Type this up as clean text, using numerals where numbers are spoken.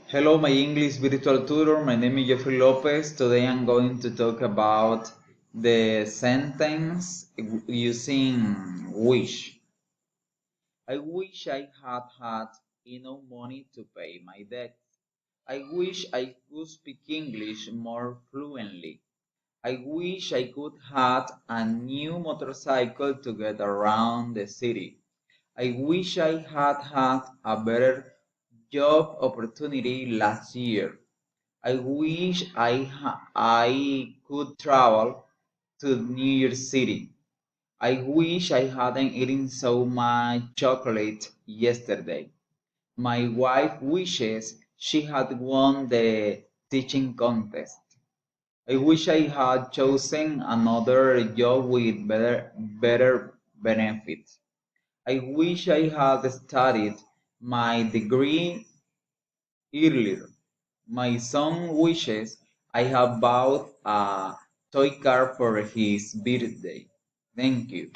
Hello, my English virtual tutor. My name is Jeffrey Lopez. Today I'm going to talk about the sentence using wish. I wish I had enough money to pay my debts. I wish I could speak English more fluently. I wish I could have a new motorcycle to get around the city. I wish I had a better job opportunity last year. I wish I could travel to New York City. I wish I hadn't eaten so much chocolate yesterday. My wife wishes she had won the teaching contest. I wish I had chosen another job with better benefits. I wish I had studied my degree earlier. My son wishes I have bought a toy car for his birthday. Thank you.